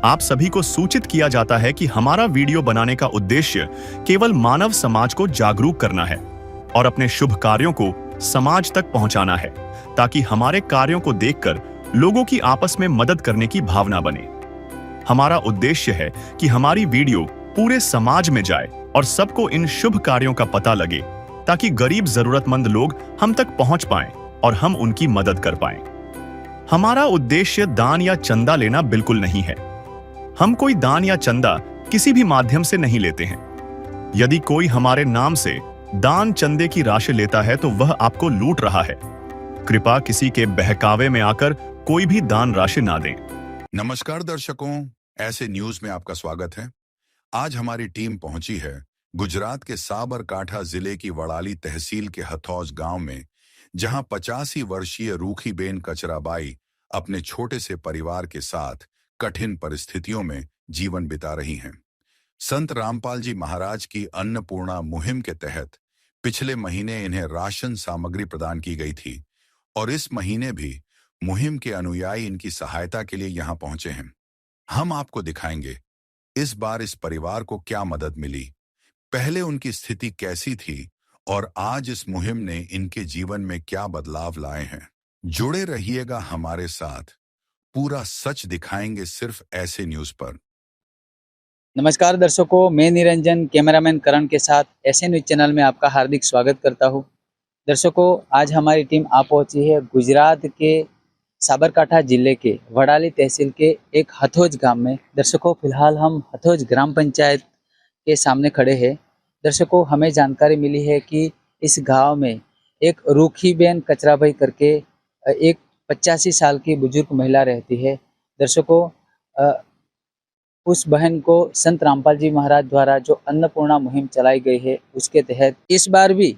आप सभी को सूचित किया जाता है कि हमारा वीडियो बनाने का उद्देश्य केवल मानव समाज को जागरूक करना है और अपने शुभ कार्यों को समाज तक पहुंचाना है, ताकि हमारे कार्यों को देखकर लोगों की आपस में मदद करने की भावना बने। हमारा उद्देश्य है कि हमारी वीडियो पूरे समाज में जाए और सबको इन शुभ कार्यों का पता लगे, ताकि गरीब जरूरतमंद लोग हम तक पहुंच पाएं और हम उनकी मदद कर पाएं। हमारा उद्देश्य दान या चंदा लेना बिल्कुल नहीं है। हम कोई दान या चंदा किसी भी माध्यम से नहीं लेते हैं। यदि कोई हमारे नाम से दान चंदे की राशि लेता है तो वह आपको लूट रहा है। कृपया किसी के बहकावे में आकर कोई भी दान राशि ना दें। नमस्कार दर्शकों, ऐसे न्यूज में आपका स्वागत है। आज हमारी टीम पहुंची है गुजरात के साबरकांठा जिले की वड़ाली तहसील के हथौज गांव में, जहां 85 वर्षीय रूखीबेन कचराबाई अपने छोटे से परिवार के साथ कठिन परिस्थितियों में जीवन बिता रही हैं। संत रामपाल जी महाराज की अन्नपूर्णा मुहिम के तहत पिछले महीने इन्हें राशन सामग्री प्रदान की गई थी और इस महीने भी मुहिम के अनुयायी इनकी सहायता के लिए यहां पहुंचे हैं। हम आपको दिखाएंगे इस बार इस परिवार को क्या मदद मिली, पहले उनकी स्थिति कैसी थी और आज इस मुहिम ने इनके जीवन में क्या बदलाव लाए हैं। जुड़े रहिएगा हमारे साथ, पूरा सच दिखाएंगे सिर्फ ऐसे न्यूज पर। नमस्कार दर्शकों, मैं निरंजन कैमरामैन करण के साथ ऐसे न्यूज चैनल में आपका हार्दिक स्वागत करता हूं। दर्शकों, आज हमारी टीम आ पहुंची है गुजरात के साबरकांठा जिले के वड़ाली तहसील के एक हथौज गांव में। दर्शकों, फिलहाल हम हथौज ग्राम पंचायत के सामने खड़े हैं। दर्शकों, हमें जानकारी मिली है कि इस गांव में एक रूखीबेन कचराबाई करके एक 85 साल की बुजुर्ग महिला रहती है। दर्शकों, उस बहन को संत रामपाल जी महाराज द्वारा जो अन्नपूर्णा मुहिम चलाई गई है, उसके तहत इस बार भी,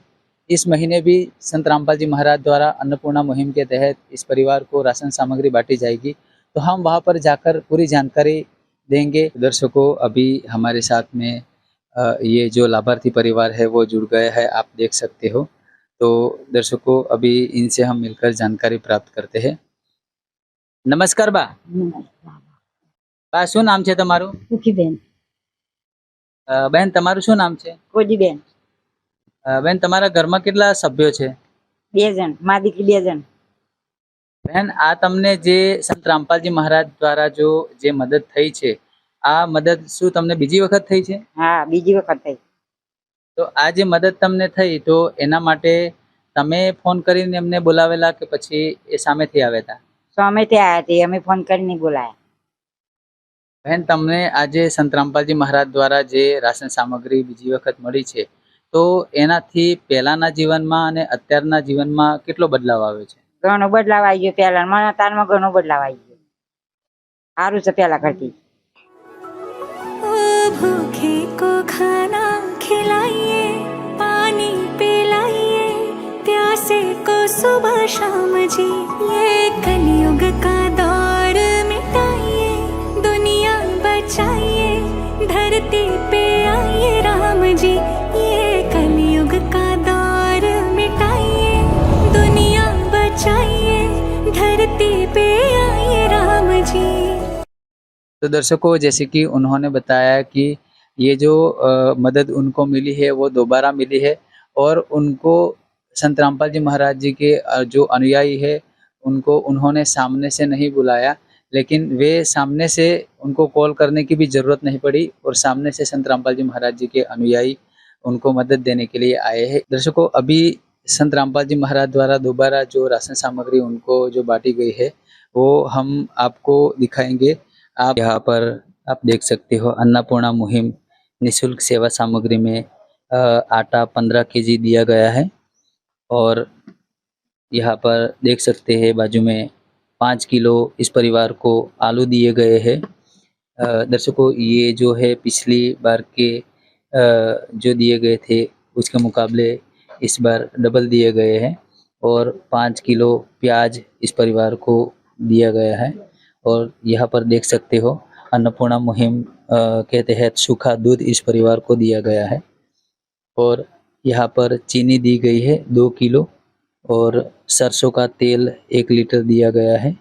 इस महीने भी संत रामपाल जी महाराज द्वारा अन्नपूर्णा मुहिम के तहत इस परिवार को राशन सामग्री बांटी जाएगी। तो हम वहां पर जाकर पूरी जानकारी देंगे। दर्शकों, अभी हमारे साथ में ये जो लाभार्थी परिवार है वो जुड़ गया है, आप देख सकते हो। तो दर्शकों, अभी इनसे हम मिलकर जानकारी प्राप्त करते हैं। नमस्कार बा। बा, શું નામ છે તમારું? રૂખીબેન. બેન, તમારું શું નામ છે? કોજીબેન. બેન, તમારા ઘરમાં કેટલા સભ્યો છે? 2 જણ, મા દીકરી 2 જણ. બેન, આ તમને જે સંત રામપાલજી મહારાજ દ્વારા જે મદદ થઈ છે, આ મદદ શું તમને બીજી વખત થઈ છે? હા, બીજી વખત થઈ. તો આ જે મદદ તમને થઈ, તો એના માટે તમે ફોન કરીને એમને બોલાવેલા કે પછી એ સામેથી આવ્યા હતા? સામેથી આવ્યા હતી, અમે ફોન કરીને બોલાયા. બહેન, તમને આજે સંત રામપાલજી મહારાજ દ્વારા જે રાશન સામગ્રી બીજી વખત મળી છે, તો એનાથી પહેલાના જીવનમાં અને અત્યારના જીવનમાં કેટલો બદલાવ આવ્યો છે? ઘણો બદલાવ આવી ગયો. પહેલા મને તારમાં ઘણો બદલાવ આવી ગયો. સારું છે પહેલા કરતી. भूखे को खाना खिलाइए, पानी पिलाइए, प्यासे को सुबह शाम जी, ये कलयुग का दौर मिटाइए, दुनिया बचाइए, धरती पे आइए राम जी, ये कलयुग का दौर मिटाइए, दुनिया बचाइए, धरती पे आइए राम जी। तो दर्शकों, जैसे कि उन्होंने बताया कि ये जो मदद उनको मिली है वो दोबारा मिली है और उनको संत रामपाल जी महाराज जी के जो अनुयायी है उनको उन्होंने सामने से नहीं बुलाया, लेकिन वे सामने से उनको कॉल करने की भी ज़रूरत नहीं पड़ी और सामने से संत रामपाल जी महाराज जी के अनुयायी उनको मदद देने के लिए आए हैं। दर्शकों, अभी संत रामपाल जी महाराज द्वारा दोबारा जो राशन सामग्री उनको जो बांटी गई है वो हम आपको दिखाएंगे। आप यहाँ पर आप देख सकते हो, अन्नपूर्णा मुहिम निःशुल्क सेवा सामग्री में आटा 15 केजी दिया गया है और यहाँ पर देख सकते हैं बाजू में 5 किलो इस परिवार को आलू दिए गए हैं। दर्शकों, ये जो है पिछली बार के जो दिए गए थे उसके मुकाबले इस बार डबल दिए गए हैं और 5 किलो प्याज इस परिवार को दिया गया है। और यहाँ पर देख सकते हो, अन्नपूर्णा मुहिम के तहत सूखा दूध इस परिवार को दिया गया है और यहाँ पर चीनी दी गई है 2 किलो और सरसों का तेल 1 लीटर दिया गया है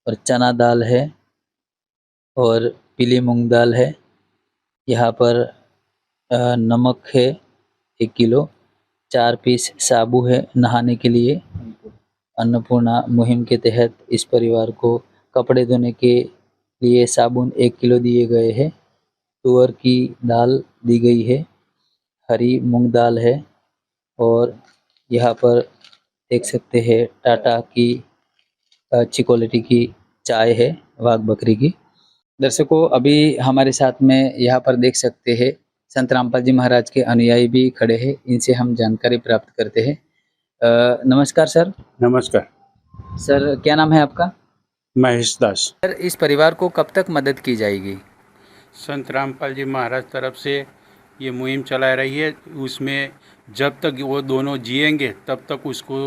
और चना दाल है और पीली मूंग दाल है, यहाँ पर नमक है 1 किलो, 4 पीस साबु है नहाने के लिए। अन्नपूर्णा मुहिम के तहत इस परिवार को कपड़े धोने के लिए साबुन 1 किलो दिए गए हैं। तुअर की दाल दी गई है, हरी मूंग दाल है और यहाँ पर देख सकते हैं टाटा की अच्छी क्वालिटी की चाय है, वाघ बकरी की। दर्शकों, अभी हमारे साथ में यहाँ पर देख सकते हैं संत रामपाल जी महाराज के अनुयायी भी खड़े हैं, इनसे हम जानकारी प्राप्त करते हैं। नमस्कार सर। नमस्कार। सर, क्या नाम है आपका? महेश दास। सर, इस परिवार को कब तक मदद की जाएगी? संत रामपाल जी महाराज तरफ से ये मुहिम चला रही है, उसमें जब तक वो दोनों जिएंगे तब तक उसको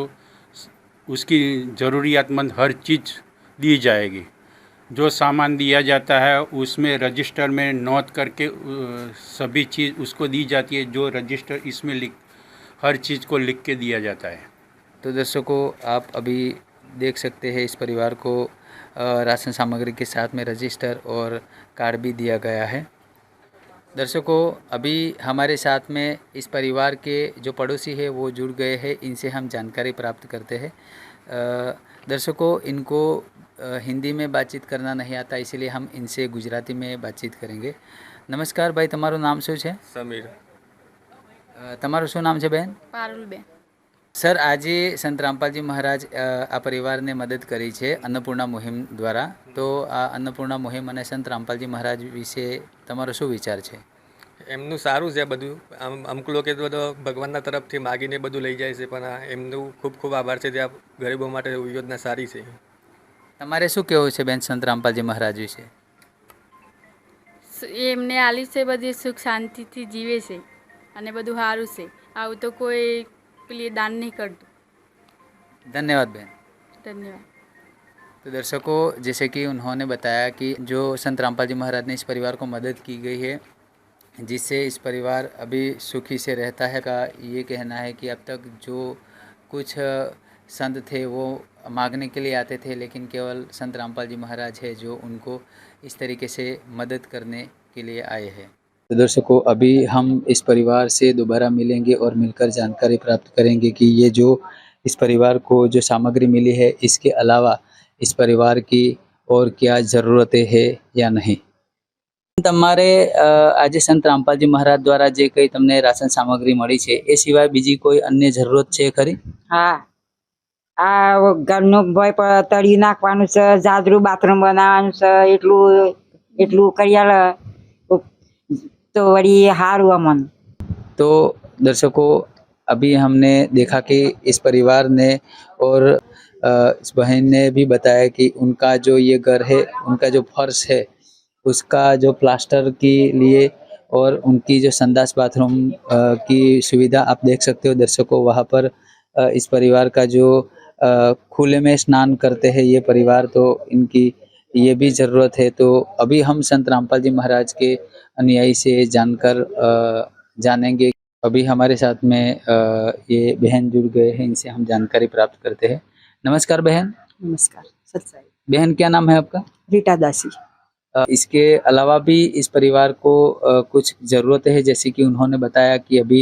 उसकी ज़रूरियातमंद हर चीज़ दी जाएगी। जो सामान दिया जाता है उसमें रजिस्टर में नोट करके सभी चीज़ उसको दी जाती है, जो रजिस्टर इसमें हर चीज़ को लिख के दिया जाता है। तो दर्शकों, आप अभी देख सकते हैं इस परिवार को राशन सामग्री के साथ में रजिस्टर और कार्ड भी दिया गया है। दर्शकों, अभी हमारे साथ में इस परिवार के जो पड़ोसी है वो जुड़ गए हैं, इनसे हम जानकारी प्राप्त करते हैं। दर्शकों, इनको हिंदी में बातचीत करना नहीं आता, इसीलिए हम इनसे गुजराती में बातचीत करेंगे। नमस्कार भाई, તમારું નામ શું છે? સમીર. તમારું શું નામ છે બેન? પારુલબેન. સર, આજે સંત રામપાલજી મહારાજ આ પરિવારને મદદ કરી છે અન્નપૂર્ણા મુહિમ દ્વારા, તો આ અન્નપૂર્ણા મુહિમ અને સંત રામપાલજી મહારાજ વિશે તમારો શું વિચાર છે? એમનું સારું છે બધું. અમુક લોકો તો બધો ભગવાનના તરફથી માગીને બધું લઈ જાય છે, પણ એમનું ખૂબ ખૂબ આભાર છે. જે આ ગરીબો માટે યોજના સારી છે. તમારે શું કહેવું છે બેન સંત રામપાલજી મહારાજ વિશે? એમને આલી છે બધી સુખ શાંતિથી જીવે છે અને બધું સારું છે. આવું તો કોઈ પેલી દાન નહીં કરતું. धन्यवाद बहन। ધન્યવાદ. तो दर्शकों, जैसे कि उन्होंने बताया कि जो संत रामपाल जी महाराज ने इस परिवार को मदद की गई है, जिससे इस परिवार अभी सुखी से रहता है, का ये कहना है कि अब तक जो कुछ संत थे वो मांगने के लिए आते थे, लेकिन केवल संत रामपाल जी महाराज है जो उनको इस तरीके से मदद करने के लिए आए हैं। तो दर्शकों, अभी हम इस परिवार से दोबारा मिलेंगे और मिलकर जानकारी प्राप्त करेंगे कि ये जो इस परिवार को जो सामग्री मिली है, इसके अलावा इस परिवार की और क्या ज़रूरतें हैं या नहीं। તમારે આજે સંત રામપાલજી મહારાજ દ્વારા જે કંઈ તમને રાશન સામગ્રી મળી છે, એ સિવાય બીજી કોઈ અન્ય જરૂરત છે ખરી? હા, આ ઘરનું ભય તળી નાખવાનું છે, જાદરું બાથરૂમ બનાવવાનું છે, એટલું એટલું કરિયાલ તો વળી સારું અમન. तो दर्शकों, अभी हमने देखा कि इस परिवार ने और इस बहन ने भी बताया कि उनका जो ये घर है, उनका जो फर्श है, उसका जो प्लास्टर के लिए और उनकी जो संडास बाथरूम की सुविधा आप देख सकते हो दर्शकों, वहाँ पर इस परिवार का जो खुले में स्नान करते हैं ये परिवार, तो इनकी ये भी ज़रूरत है। तो अभी हम संत रामपाल जी महाराज के अनुयायी से जानकर जानेंगे। अभी हमारे साथ में ये बहन जुड़ गए हैं, इनसे हम जानकारी प्राप्त करते हैं। नमस्कार बहन। नमस्कार। सच्चाई। बहन, क्या नाम है आपका? रीटा दासी। इसके अलावा भी इस परिवार को कुछ ज़रूरतें हैं, जैसे कि उन्होंने बताया कि अभी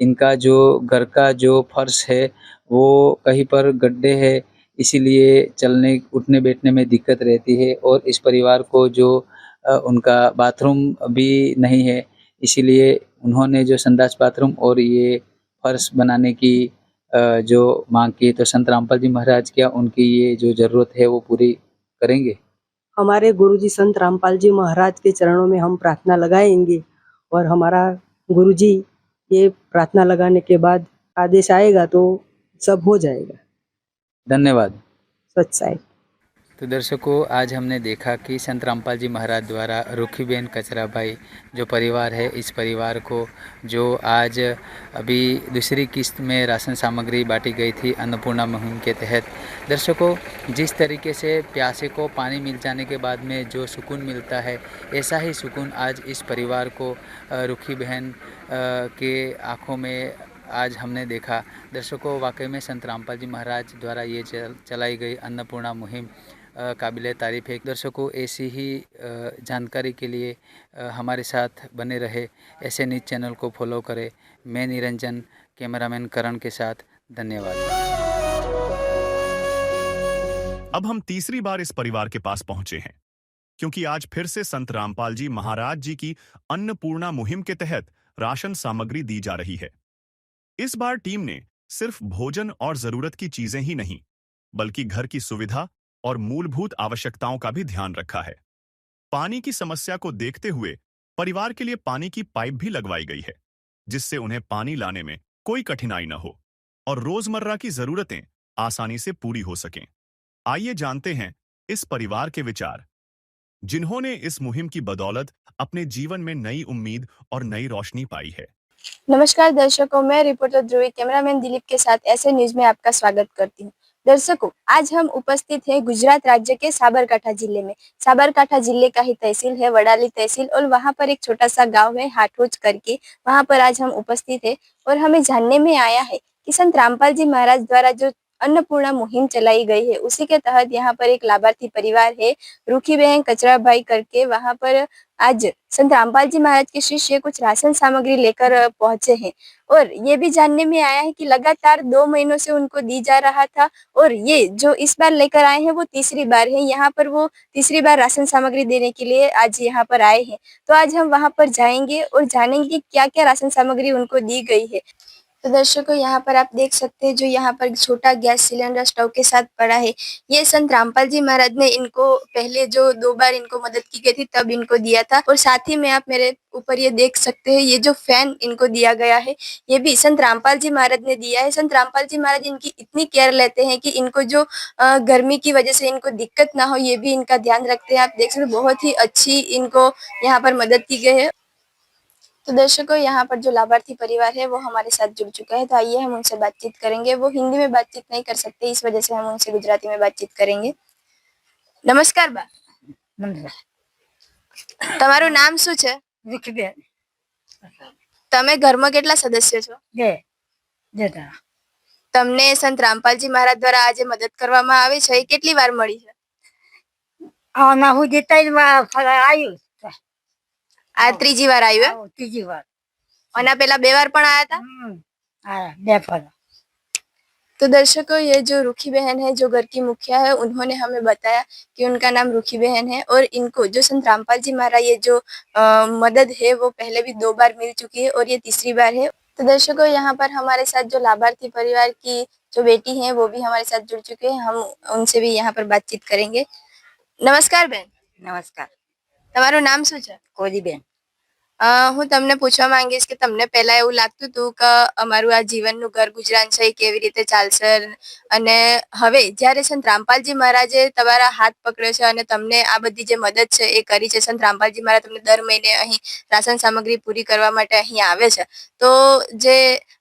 इनका जो घर का जो फर्श है वो कहीं पर गड्ढे है, इसीलिए चलने उठने बैठने में दिक्कत रहती है, और इस परिवार को जो उनका बाथरूम भी नहीं है, इसीलिए उन्होंने जो संडास बाथरूम और ये फर्श बनाने की जो मांग की, तो संत रामपाल जी महाराज क्या उनकी ये जो ज़रूरत है वो पूरी करेंगे? हमारे गुरुजी संत रामपाल जी महाराज के चरणों में हम प्रार्थना लगाएंगे, और हमारा गुरुजी ये प्रार्थना लगाने के बाद आदेश आएगा तो सब हो जाएगा। धन्यवाद। सच्चाई। तो दर्शकों, आज हमने देखा कि संत रामपाल जी महाराज द्वारा रुखीबेन कचराभाई जो परिवार है, इस परिवार को जो आज अभी दूसरी किस्त में राशन सामग्री बांटी गई थी अन्नपूर्णा मुहिम के तहत। दर्शकों, जिस तरीके से प्यासे को पानी मिल जाने के बाद में जो सुकून मिलता है, ऐसा ही सुकून आज इस परिवार को रुखी बहन के आँखों में आज हमने देखा। दर्शकों, वाकई में संत रामपाल जी महाराज द्वारा ये चलाई गई अन्नपूर्णा मुहिम काबिल तारीफ़ है। दर्शकों, ऐसी ही जानकारी के लिए हमारे साथ बने रहे। ऐसे न्यूज़ चैनल को फॉलो करें। मैं निरंजन, कैमरामैन करण के साथ। धन्यवाद। अब हम तीसरी बार इस परिवार के पास पहुंचे हैं, क्योंकि आज फिर से संत रामपाल जी महाराज जी की अन्नपूर्णा मुहिम के तहत राशन सामग्री दी जा रही है। इस बार टीम ने सिर्फ भोजन और जरूरत की चीजें ही नहीं, बल्कि घर की सुविधा और मूलभूत आवश्यकताओं का भी ध्यान रखा है। पानी की समस्या को देखते हुए परिवार के लिए पानी की पाइप भी लगवाई गई है, जिससे उन्हें पानी लाने में कोई कठिनाई न हो और रोजमर्रा की जरूरतें आसानी से पूरी हो सकें। आइए जानते हैं इस परिवार के विचार, जिन्होंने इस मुहिम की बदौलत अपने जीवन में नई उम्मीद और नई रोशनी पाई है। नमस्कार दर्शकों, मैं रिपोर्टर ध्रुवी कैमरामैन दिलीप के साथ ऐसे न्यूज में आपका स्वागत करती हूँ। दर्शकों, आज हम उपस्थित हैं गुजरात राज्य के साबरकांठा जिले में। साबरकांठा जिले का ही तहसील है वडाली तहसील, और वहाँ पर एक छोटा सा गांव है हाटोज करके। वहाँ पर आज हम उपस्थित है और हमें जानने में आया है कि संत रामपाल जी महाराज द्वारा जो अन्नपूर्णा मुहिम चलाई गई है, उसी के तहत यहाँ पर एक लाभार्थी परिवार है रूखी बहन कचरा भाई करके। वहाँ पर आज संत रामपाल जी महाराज के शिष्य कुछ राशन सामग्री लेकर पहुंचे हैं, और ये भी जानने में आया है कि लगातार 2 महीनों से उनको दी जा रहा था, और ये जो इस बार लेकर आए हैं वो तीसरी बार है। यहाँ पर वो तीसरी बार राशन सामग्री देने के लिए आज यहाँ पर आए हैं। तो आज हम वहाँ पर जाएंगे और जानेंगे कि क्या क्या राशन सामग्री उनको दी गई है। तो दर्शकों, यहाँ पर आप देख सकते हैं जो यहाँ पर छोटा गैस सिलेंडर स्टोव के साथ पड़ा है, ये संत रामपाल जी महाराज ने इनको पहले जो 2 बार इनको मदद की गई थी तब इनको दिया था। और साथ ही में आप मेरे ऊपर ये देख सकते हैं, ये जो फैन इनको दिया गया है ये भी संत रामपाल जी महाराज ने दिया है। संत रामपाल जी महाराज इनकी इतनी केयर लेते हैं कि इनको जो गर्मी की वजह से इनको दिक्कत ना हो, ये भी इनका ध्यान रखते हैं। आप देख सकते हैं बहुत ही अच्छी इनको यहाँ पर मदद की गई है। तो दर्शकों, यहाँ पर जो लाभार्थी परिवार है वो हमारे साथ जुड़ चुका है, तो आइए हम उनसे बातचीत करेंगे। वो हिंदी में बातचीत नहीं कर सकते, इस वजह से हम उनसे गुजराती में बातचीत करेंगे। नमस्कार बा, તમારું નામ શું છે? રૂખીબેન તમે ઘરમાં કેટલા સદસ્ય છો? જતા તમને સંત રામપાલજી મહારાજ દ્વારા આજે મદદ કરવામાં આવી છે, એ કેટલી વાર મળી છે? આના હું જતા આવ્યું આ ત્રીજી વાર આવ્યું એમ? ત્રીજી વાર અને પેલા 2 વાર પણ આયા હતા? બે ફર तो दर्शकों, ये जो रूखी बहन है, जो घर की मुखिया है, उन्होंने हमें बताया कि उनका नाम रूखी बहन है, और इनको जो संत रामपाल जी महाराज ये जो मदद है वो पहले भी 2 बार मिल चुकी है और ये तीसरी बार है। तो दर्शकों, यहाँ पर हमारे साथ जो लाभार्थी परिवार की जो बेटी है वो भी हमारे साथ जुड़ चुके हैं। हम उनसे भी यहाँ पर बातचीत करेंगे। नमस्कार બેન। નમસ્કાર તમારું નામ શું છે? કોરીબેન હું તમને પૂછવા માંગીશ કે તમને પહેલા એવું લાગતું હતું કે અમારું આ જીવનનું ઘર ગુજરાન છે એ કેવી રીતે ચાલશે, અને હવે જ્યારે સંત રામપાલજી મહારાજે તમારા હાથ પકડ્યો છે અને તમને આ બધી જે મદદ છે એ કરી છે, સંત રામપાલજી મહારાજ તમને દર મહિને અહીં રાશન સામગ્રી પૂરી કરવા માટે અહીં આવે છે, તો જે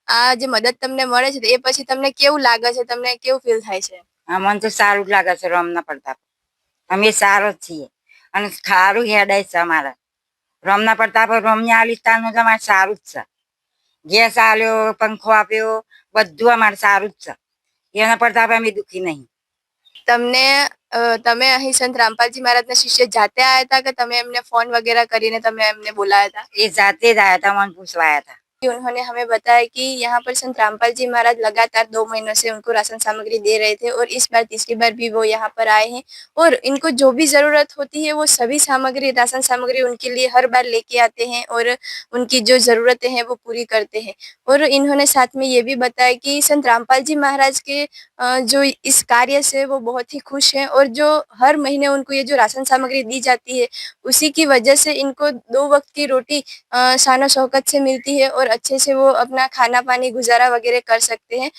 આ જે મદદ તમને મળે છે એ પછી તમને કેવું લાગે છે, તમને કેવું ફીલ થાય છે? મને તો સારું જ લાગે છે રમના પ્રતાપ અમે સારો જ છીએ અને સારું હેડાય છે અમારે રમના પ્રતાપ રમ્યા આલિસ્તાનનું તો અમારે સારું જ છે ગેસ આલ્યો પંખો આપ્યો બધું અમારે સારું જ છે એના પ્રતાપ અમે દુઃખી નહીં તમને તમે અહીં સંત રામપાલજી મહારાજના શિષ્ય જાતે આવ્યા હતા કે તમે એમને फोन वगैरह કરીને તમે એમને બોલાયા था? એ જાતે જ આવ્યા હતા મને પૂછવા આવ્યા હતા। उन्होंने हमें बताया कि यहाँ पर संत रामपाल जी महाराज लगातार 2 महीनों से उनको राशन सामग्री दे रहे थे, और इस बार तीसरी बार भी वो यहाँ पर आए हैं, और इनको जो भी जरूरत होती है वो सभी सामग्री राशन सामग्री उनके लिए हर बार लेके आते हैं, और उनकी जो जरूरतें हैं वो पूरी करते हैं। और इन्होंने साथ में ये भी बताया कि संत रामपाल जी महाराज के जो इस कार्य से वो बहुत ही खुश हैं, और जो हर महीने उनको ये जो राशन सामग्री दी जाती है उसी की वजह से इनको 2 वक्त की रोटी शान शौकत से मिलती है, और अच्छे से वो अपना खाना पानी गुजारा वगैरह कर सकते हैं।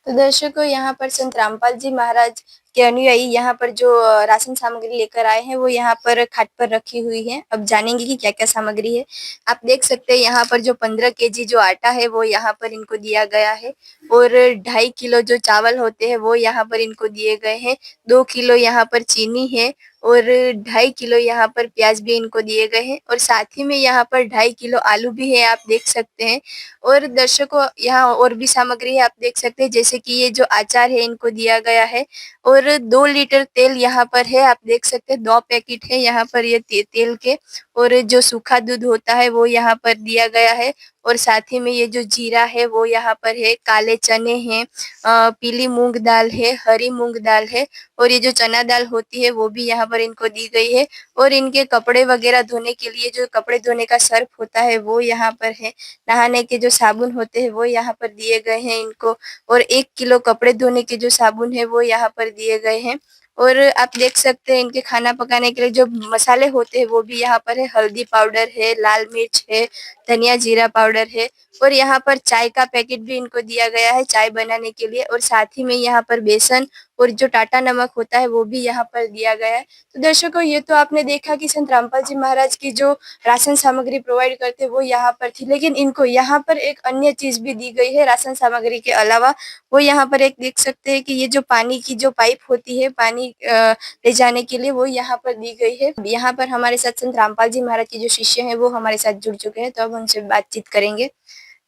तो दर्शकों, यहाँ पर संत रामपाल जी महाराज के अनुयायी यहाँ पर जो राशन सामग्री लेकर आए हैं वो यहाँ पर खाट पर रखी हुई है। अब जानेंगे कि क्या क्या सामग्री है। आप देख सकते हैं यहाँ पर जो 15 kg जो आटा है वो यहाँ पर इनको दिया गया है, और 2.5 किलो जो चावल होते हैं वो यहाँ पर इनको दिए गए हैं। 2 किलो यहाँ पर चीनी है, और 2.5 किलो यहाँ पर प्याज भी इनको दिए गए हैं, और साथ ही में यहाँ पर 2.5 किलो आलू भी है, आप देख सकते हैं। और दर्शकों, यहाँ और भी सामग्री है, आप देख सकते हैं, जैसे कि ये जो अचार है इनको दिया गया है, और और 2 लीटर तेल यहाँ पर है, आप देख सकते हैं 2 पैकेट है यहाँ पर ये तेल के, और जो सूखा दूध होता है वो यहाँ पर दिया गया है, और साथ ही में ये जो जीरा है वो यहाँ पर है, काले चने हैं, पीली मूंग दाल है, हरी मूंग दाल है, और ये जो चना दाल होती है वो भी यहाँ पर इनको दी गई है, और इनके कपड़े वगैरह धोने के लिए जो कपड़े धोने का सर्फ होता है वो यहाँ पर है, नहाने के जो साबुन होते हैं वो यहाँ पर दिए गए हैं इनको, और 1 किलो कपड़े धोने के जो साबुन है वो यहाँ पर दिए गए हैं। और आप देख सकते हैं इनके खाना पकाने के लिए जो मसाले होते हैं वो भी यहाँ पर है, हल्दी पाउडर है, लाल मिर्च है, धनिया जीरा पाउडर है, और यहाँ पर चाय का पैकेट भी इनको दिया गया है चाय बनाने के लिए, और साथ ही में यहाँ पर बेसन और जो टाटा नमक होता है वो भी यहाँ पर दिया गया है। तो दर्शकों, ये तो आपने देखा कि संत रामपाल जी महाराज की जो राशन सामग्री प्रोवाइड करते वो यहाँ पर थी, लेकिन इनको यहाँ पर एक अन्य चीज भी दी गई है राशन सामग्री के अलावा। वो यहाँ पर एक देख सकते हैं कि ये जो पानी की जो पाइप होती है पानी ले जाने के लिए, वो यहाँ पर दी गई है। यहाँ पर हमारे साथ संत रामपाल जी महाराज के जो शिष्य हैं वो हमारे साथ जुड़ चुके हैं, तो अब उनसे बातचीत करेंगे।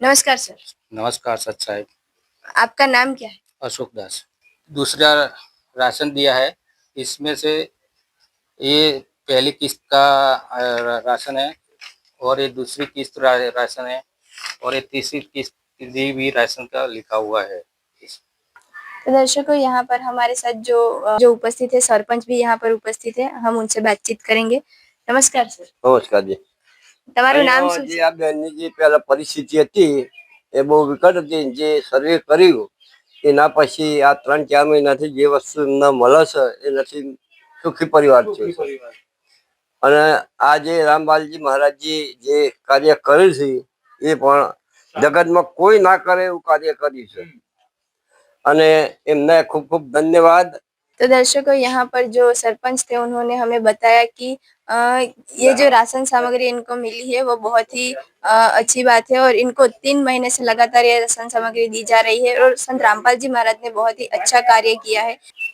नमस्कार सर। नमस्कार सच साहब। आपका नाम क्या है? अशोक दास। दूसरा राशन दिया है, इसमें से ये पहली किस्त का राशन है, और ये दूसरी किस्त राशन है, और ये तीसरी किस्त भी राशन का लिखा हुआ है। तो दर्शकों, यहाँ पर हमारे साथ जो उपस्थित है, सरपंच भी यहाँ पर उपस्थित है, हम उनसे बातचीत करेंगे। नमस्कार सर। नमस्कार जी। તમારું નામ શું છે? આ બેનની જે પહેલા પરિસ્થિતિ હતી એ બહુ વિકટ હતી, જે સર્વે કર્યું એના પછી આ 3-4 મહિનાથી જે વસ્તુ એમને મળે છે એ નથી સુખી પરિવાર છે, અને આ જે રામપાલજી મહારાજજી જે કાર્ય કરે છે એ પણ જગતમાં કોઈ ના કરે એવું કાર્ય કર્યું છે, અને એમને ખૂબ ખૂબ ધન્યવાદ। तो दर्शकों, यहाँ पर जो सरपंच थे उन्होंने हमें बताया कि ये जो राशन सामग्री इनको मिली है वो बहुत ही अच्छी बात है, और इनको 3 महीने से लगातार ये राशन सामग्री दी जा रही है, और संत रामपाल जी महाराज ने बहुत ही अच्छा कार्य किया है।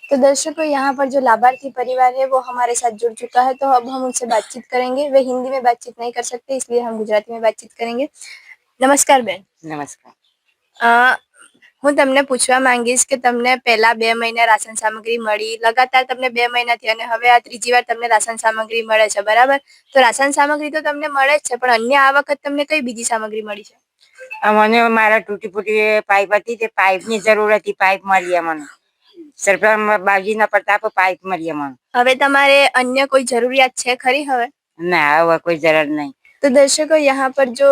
तो दर्शकों, यहाँ पर जो लाभार्थी परिवार है वो हमारे साथ जुड़ चुका है, तो अब हम उनसे बातचीत करेंगे। वे हिंदी में बातचीत नहीं कर सकते, इसलिए हम गुजराती में बातचीत करेंगे। नमस्कार बेन। नमस्कार। હું તમને પૂછવા માંગીશ કે તમને પહેલા 2 મહિના રાશન સામગ્રી મળી, લગાતાર તમને 2 મહિનાથી, અને હવે આ ત્રીજી વાર તમને રાશન સામગ્રી મળે છે, બરાબર? તો રાશન સામગ્રી તો તમને મળે જ છે, પણ અન્ય આ વખત તમને કઈ બીજી સામગ્રી મળી છે? મને મારા તૂટી ફૂટી પાઇપ હતી તે પાઇપની જરૂર હતી, પાઇપ મળી મને સરપંચ બાજીના પ્રતાપ પાઇપ મળી મને। હવે તમારે અન્ય કોઈ જરૂરિયાત છે ખરી હવે? ના, હવે કોઈ જરૂર નહીં। तो दर्शकों, यहाँ पर जो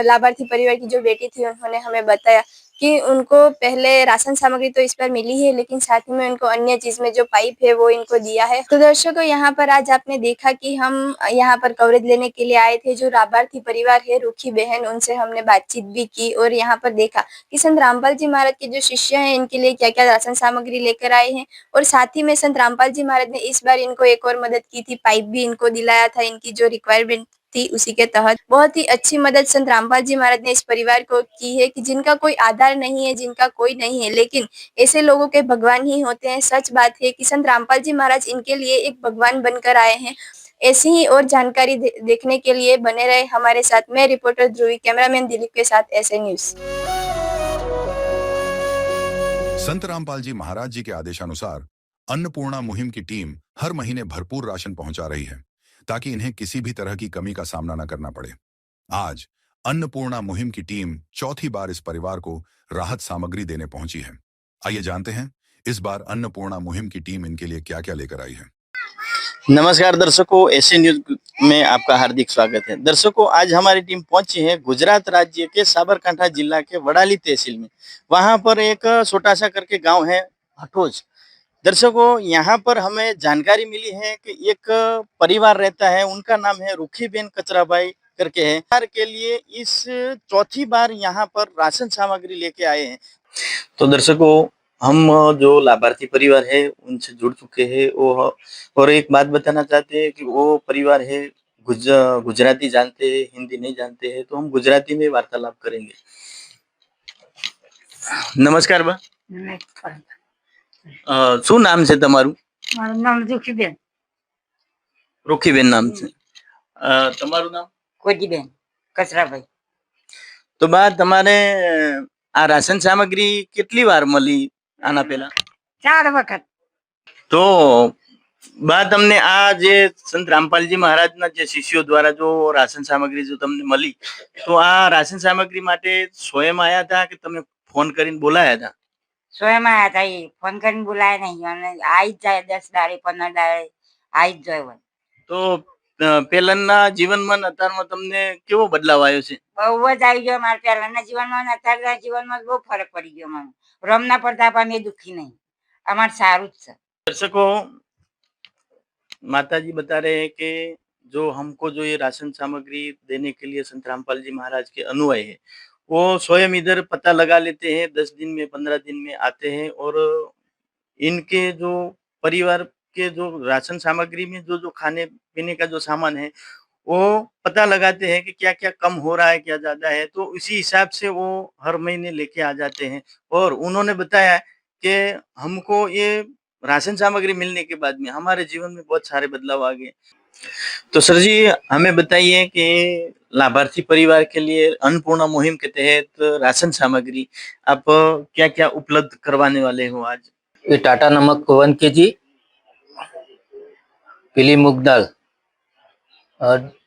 लाभार्थी परिवार की जो बेटी थी उन्होंने हमें बताया कि उनको पहले राशन सामग्री तो इस बार मिली है, लेकिन साथ ही में उनको अन्य चीज में जो पाइप है वो इनको दिया है। तो दर्शकों, यहाँ पर आज आपने देखा कि हम यहाँ पर कवरेज लेने के लिए आए थे। जो लाभार्थी परिवार है रूखी बहन, उनसे हमने बातचीत भी की, और यहाँ पर देखा कि संत रामपाल जी महाराज के जो शिष्य हैं इनके लिए क्या क्या राशन सामग्री लेकर आए हैं, और साथ ही में संत रामपाल जी महाराज ने इस बार इनको एक और मदद की थी, पाइप भी इनको दिलाया था, इनकी जो रिक्वायरमेंट थी उसी के तहत। बहुत ही अच्छी मदद संत रामपाल जी महाराज ने इस परिवार को की है कि जिनका कोई आधार नहीं है, जिनका कोई नहीं है, लेकिन ऐसे लोगों के भगवान ही होते हैं। सच बात है कि संत रामपाल जी महाराज इनके लिए एक भगवान बनकर आए हैं। ऐसी ही और जानकारी देखने के लिए बने रहे हमारे साथ। मैं रिपोर्टर ध्रुवी, कैमरामैन दिलीप के साथ ऐसे न्यूज। संत रामपाल जी महाराज जी के आदेशानुसार अन्नपूर्णा मुहिम की टीम हर महीने भरपूर राशन पहुंचा रही है, ताकि इन्हें किसी भी तरह की कमी का सामना न करना पड़े। आज अन्नपूर्णा मुहिम की टीम चौथी बार इस परिवार को राहत सामग्री देने पहुंची है। आइए जानते हैं इस बार अन्नपूर्णा मुहिम की टीम इनके लिए क्या क्या लेकर आई है। नमस्कार दर्शकों, एसे न्यूज में आपका हार्दिक स्वागत है। दर्शकों, आज हमारी टीम पहुंची है गुजरात राज्य के साबरकांठा जिला के वडाली तहसील में। वहां पर एक छोटा सा करके गांव है हठोज। दर्शकों, यहाँ पर हमें जानकारी मिली है कि एक परिवार रहता है, उनका नाम है रूखीबेन कचराभाई करके है। परिवार के लिए इस चौथी बार यहाँ पर राशन सामग्री लेके आए हैं। तो दर्शकों, हम जो लाभार्थी परिवार है उनसे जुड़ चुके हैं, और एक बात बताना चाहते हैं कि वो परिवार है गुजराती जानते हैं, हिंदी नहीं जानते हैं, तो हम गुजराती में वार्तालाप करेंगे। नमस्कार बा। શું નામ છે તમારું? મારું નામ રૂખીબેન। રૂખીબેન નામ છે। તમારું નામ? કોજીબેન કચરાભાઈ। તો બા, તમારે આ રાશન સામગ્રી કેટલી વાર મળી આના પહેલા? 4 વખત। તો બાદ તમને આ જે સંત રામપાલજી મહારાજના જે શિષ્યો દ્વારા જો રાશન સામગ્રી જો તમને મળી, તો આ રાશન સામગ્રી માટે સ્વયં આયા હતા કે તમે ફોન કરીને બોલાયા હતા? સ્વયં આયા હતા, એ ફોન કરીને બોલાય નહીં અને આવી જ જાય 10 દાડે 15 દાડે આવી જ જાય. તો પહેલાના જીવનમાં ને અત્યારમાં તમને કેવો બદલાવ આવ્યો છે? બહુ જ આવી ગયો મારા પહેલાના જીવનમાં અને અત્યારના જીવનમાં બહુ ફરક પડી ગયો મને. રમના પ્રતાપ અમે દુખી નહીં, અમારે સારું જ છે. दर्शकों, माता जी बता रहे हैं कि जो हमको जो ये राशन सामग्री देने के लिए संत रामपाल जी महाराज के अनुयायी है, वो स्वयं इधर पता लगा लेते हैं, 10 दिन में 15 दिन में आते हैं और इनके जो परिवार के जो राशन सामग्री में जो जो खाने पीने का जो सामान है वो पता लगाते हैं कि क्या क्या कम हो रहा है, क्या ज्यादा है, तो उसी हिसाब से वो हर महीने लेके आ जाते हैं। और उन्होंने बताया कि हमको ये राशन सामग्री मिलने के बाद में हमारे जीवन में बहुत सारे बदलाव आ गए। तो सर जी, हमें बताइए कि लाभार्थी परिवार के लिए अन्नपूर्णा मुहिम के तहत राशन सामग्री आप क्या क्या उपलब्ध करवाने वाले हो आज? ये टाटा नमक 1 kg, पीली मूंग दाल,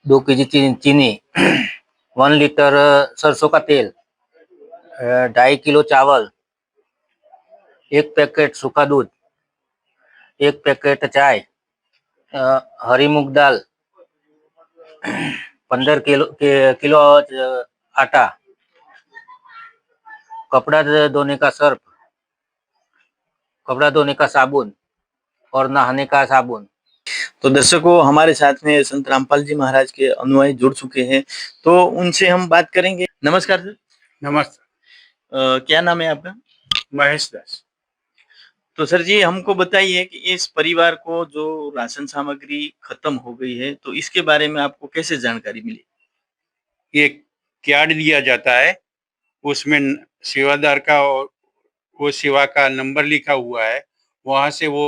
2 kg चीनी, 1 लीटर सरसों का तेल, 2.5 किलो चावल, 1 पैकेट सूखा दूध, 1 पैकेट चाय, हरी मूंग दाल, 15 किलो आटा, कपड़ा धोने का सर्फ, कपड़ा धोने का साबुन और नहाने का साबुन। तो दर्शकों, हमारे साथ में संत रामपाल जी महाराज के अनुयायी जुड़ चुके हैं, तो उनसे हम बात करेंगे। नमस्कार सर। नमस्ते। क्या नाम है आपका? महेश दास। तो सर जी, हमको बताइए कि इस परिवार को जो राशन सामग्री खत्म हो गई है, तो इसके बारे में आपको कैसे जानकारी मिली? ये कार्ड दिया जाता है, उसमें सेवादार का और वो सेवा का नंबर लिखा हुआ है, वहां से वो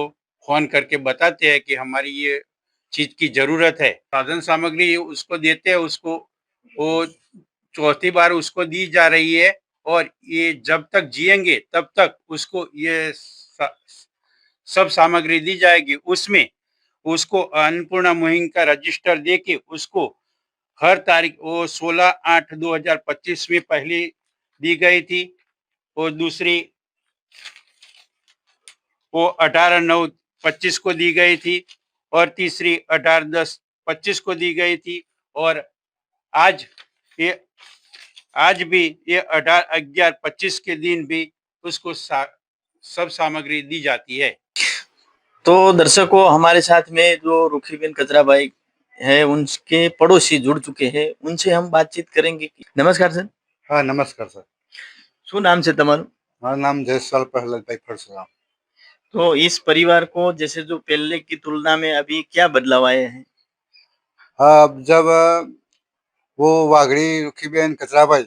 फोन करके बताते हैं कि हमारी ये चीज की जरूरत है। साधन सामग्री उसको देते हैं, उसको वो चौथी बार उसको दी जा रही है और ये जब तक जिएंगे तब तक उसको ये सब सामग्री दी जाएगी। उसमें उसको अन्नपूर्णा मुहिम का रजिस्टर देके उसको हर तारीख वो 16/8/2025 में पहली दी गई थी और दूसरी वो 18/9/25 को दी गई थी और तीसरी 18/10/25 को दी गई थी और आज भी ये 18/11/25 के दिन भी उसको सब सामग्री दी जाती है। तो दर्शकों, हमारे साथ में जो रुखीबेन कचराबाई है, उनके पड़ोसी जुड़ चुके हैं, उनसे हम बातचीत करेंगे। नमस्कार सर। हाँ नमस्कार सर। શું નામ છે તમારું? મારું નામ જયસ્વાલ પ્રહલાદભાઈ પરશુરામ। तो इस परिवार को जैसे जो पहले की तुलना में अभी क्या बदलाव आए हैं? अब जब वो वाघड़ी रुखीबेन कचराबाई,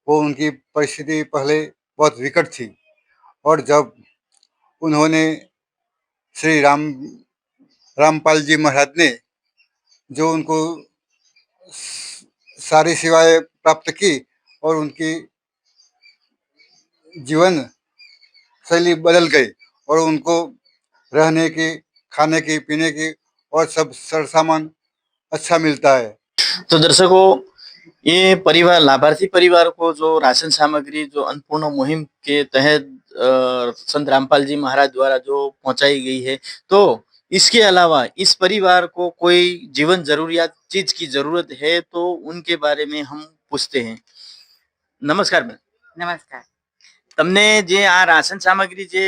वो उनकी परिस्थिति पहले बहुत विकट थी और जब उन्होंने श्री रामपाल जी महाराज ने जो उनको सारी सेवाएं प्राप्त की और उनकी जीवन शैली बदल गई और उनको रहने की, खाने की, पीने की और सब सर सामान अच्छा मिलता है। तो दर्शकों, ये परिवार, लाभार्थी परिवार को जो राशन सामग्री जो अन्नपूर्णा मुहिम के तहत संत रामपाल जी महाराज द्वारा जो पहुंचाई गई है, तो इसके अलावा इस परिवार को कोई जीवन जरूरियात चीज की जरूरत है तो उनके बारे में हम पूछते हैं। नमस्कार बेन। नमस्कार। તમને જે આ રાશન સામગ્રી જે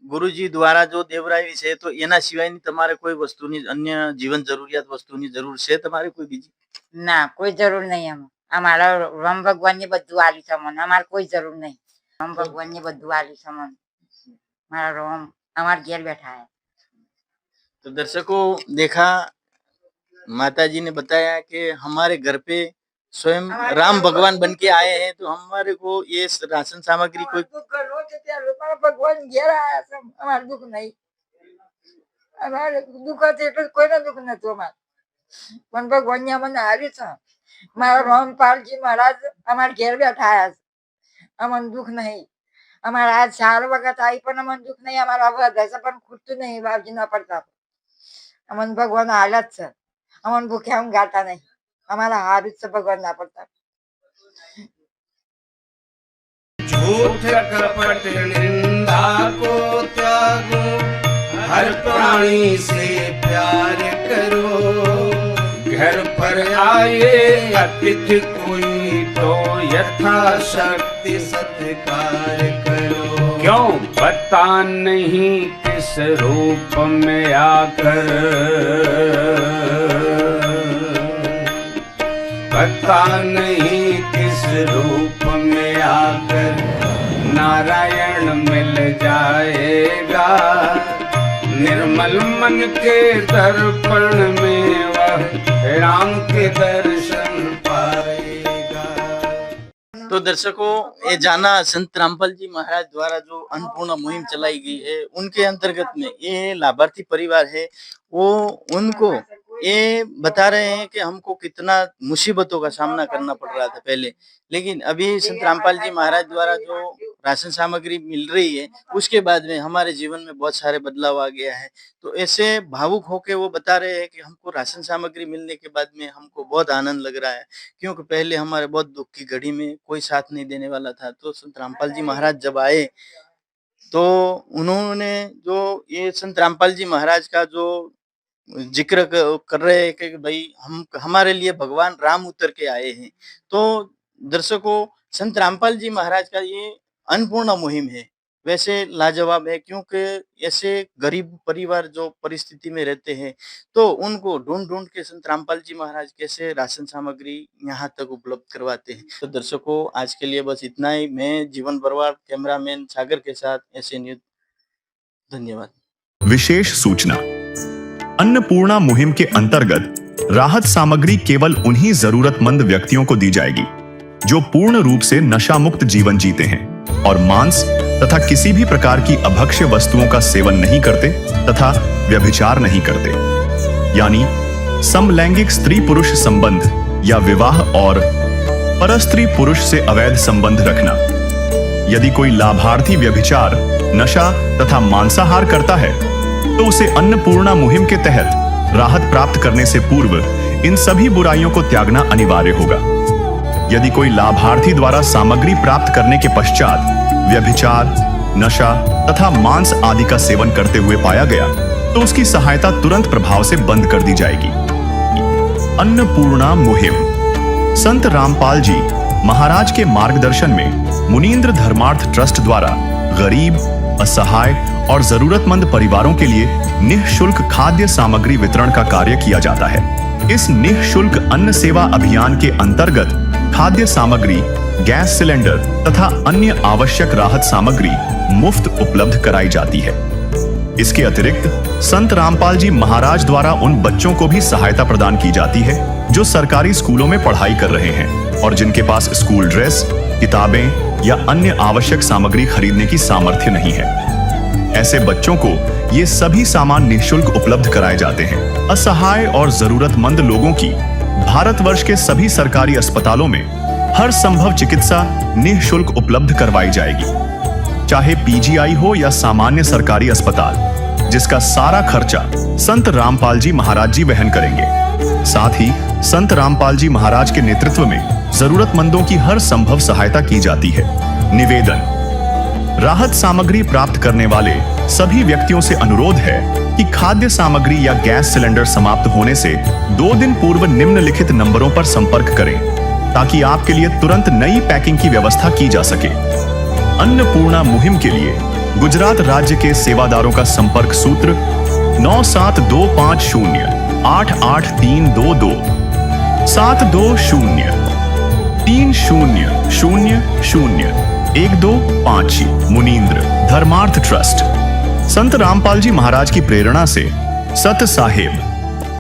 ગુરુજી દ્વારા જો દેવરાવી છે, તો એના સિવાયની તમારે કોઈ વસ્તુની અન્ય જીવન જરૂરિયાત વસ્તુની જરૂર છે તમારે કોઈ બીજી? ના, કોઈ જરૂર નહીં. અમારા રામ ભગવાનને બધું આલ્યું છે મને, અમારે કોઈ જરૂર નહીં. રામ ભગવાનને બધું આલ્યું છે મને, મારા રામ અમારા ઘેર બેઠા है। तो दर्शकों, देखा, माताजी ने बताया कि हमारे घर पे स्वयं राम भगवान बन के आए हैं, तो हमारे को ये राशन सामग्री कोई भगवान घेर आया છે, અમારે દુઃખ નહીં, અમારે દુઃખ હતું એટલે કોઈને દુઃખ નતું અમારે, પણ ભગવાન અમને આવ્યું છે। મારા રામપાલજી મહારાજ અમારા ઘેર બેઠા છે, અમને દુઃખ નહીં, અમારા આ 4 વખત આવી પણ અમને દુઃખ નહીં, અમારા વધારે પણ ખૂટતું નહીં બાપજીના પડતા. અમને ભગવાન હાલત છે, અમને ભૂખ્યા હું ગાતા નહીં, અમારા હારું જ છે ભગવાન ના પડતા. झूठ कपट निंदा को त्यागो, हर प्राणी से प्यार करो, घर पर आए अतिथि कोई तो यथाशक्ति सत्कार करो। क्यों पता नहीं किस रूप में आकर, पता नहीं किस रूप में आकर नारायण मिल जाएगा। निर्मल मन के दर्पण में वह राम के दर्शन पाएगा। तो दर्शकों, ये जाना संत रामपाल जी महाराज द्वारा जो अन्नपूर्णा मुहिम चलाई गई है, उनके अंतर्गत में ये लाभार्थी परिवार है, वो उनको ये बता रहे हैं कि हमको कितना मुसीबतों का सामना करना पड़ रहा था पहले, लेकिन अभी संत रामपाल जी महाराज द्वारा जो राशन सामग्री मिल रही है, उसके बाद में हमारे जीवन में बहुत सारे बदलाव आ गया है। तो ऐसे भावुक होके वो बता रहे हैं कि हमको राशन सामग्री मिलने के बाद में हमको बहुत आनंद लग रहा है, क्योंकि पहले हमारे बहुत दुख की घड़ी में कोई साथ नहीं देने वाला था। तो संत रामपाल जी महाराज जब आए तो उन्होंने जो ये संत रामपाल जी महाराज का जो जिक्र कर रहे हैं कि भाई हमारे लिए भगवान राम उतर के आए हैं। तो दर्शकों, संत रामपाल जी महाराज का ये अन्नपूर्णा मुहिम है वैसे लाजवाब है, क्योंकि ऐसे गरीब परिवार जो परिस्थिति में रहते हैं तो उनको ढूंढ ढूंढ के संत रामपाल जी महाराज कैसे राशन सामग्री यहाँ तक उपलब्ध करवाते हैं। तो दर्शकों, आज के लिए बस इतना ही। मैं जीवन बरवाड़, कैमरामैन सागर के साथ एसए न्यूज। धन्यवाद। विशेष सूचना, अन्नपूर्णा मुहिम के अंतर्गत राहत सामग्री केवल उन्हीं जरूरतमंद व्यक्तियों को दी जाएगी जो पूर्ण रूप से नशा मुक्त जीवन जीते हैं और मांस तथा किसी भी प्रकार की अभक्ष्य वस्तुओं का सेवन नहीं करते तथा व्यभिचार नहीं करते, यानी समलैंगिक स्त्री पुरुष संबंध या विवाह और परस्त्री पुरुष से अवैध संबंध रखना। यदि कोई लाभार्थी व्यभिचार, नशा तथा मांसाहार करता है तो उसे अन्नपूर्णा मुहिम के तहत राहत प्राप्त करने से पूर्व इन सभी बुराइयों को त्यागना अनिवार्य होगा। यदि कोई लाभार्थी द्वारा सामग्री प्राप्त करने के पश्चात व्यभिचार, नशा तथा मांस आदि का सेवन करते हुए पाया गया तो उसकी सहायता तुरंत प्रभाव से बंद कर दी जाएगी। अन्नपूर्णा मुहिम संत रामपाल जी महाराज के मार्गदर्शन में मुनींद्र धर्मार्थ ट्रस्ट द्वारा गरीब, असहाय और जरूरतमंद परिवारों के लिए निःशुल्क खाद्य सामग्री वितरण का कार्य किया जाता है। इस निःशुल्क अन्न सेवा अभियान के अंतर्गत खाद्य सामग्री, गैस सिलेंडर तथा अन्य आवश्यक राहत सामग्री मुफ्त उपलब्ध कराई जाती है। इसके अतिरिक्त संत रामपाल जी महाराज द्वारा उन बच्चों को भी सहायता प्रदान की जाती है जो सरकारी स्कूलों में पढ़ाई कर रहे हैं और जिनके पास स्कूल ड्रेस, किताबें या अन्य आवश्यक सामग्री खरीदने की सामर्थ्य नहीं है। ऐसे बच्चों को ये सभी सामान निःशुल्क उपलब्ध कराए जाते हैं। असहाय और जरूरतमंद लोगों की भारतवर्ष के सभी सरकारी अस्पतालों में हर संभव चिकित्सा निःशुल्क उपलब्ध करवाई जाएगी, चाहे पीजीआई हो या सामान्य सरकारी अस्पताल, जिसका सारा खर्चा संत रामपाल जी महाराज जी वहन करेंगे। साथ ही संत रामपाल जी महाराज के नेतृत्व में जरूरतमंदों की हर संभव सहायता की जाती है। निवेदन, राहत सामग्री प्राप्त करने वाले सभी व्यक्तियों से अनुरोध है कि खाद्य सामग्री या गैस सिलेंडर समाप्त होने से 2 दिन पूर्व निम्नलिखित नंबरों पर संपर्क करें ताकि आपके लिए तुरंत नई पैकिंग की व्यवस्था की जा सके। अन्नपूर्णा मुहिम के लिए गुजरात राज्य के सेवादारों का संपर्क सूत्र 9725088322 720300125 मुनींद्र धर्मार्थ ट्रस्ट। संत रामपाल जी महाराज की प्रेरणा से सत साहेब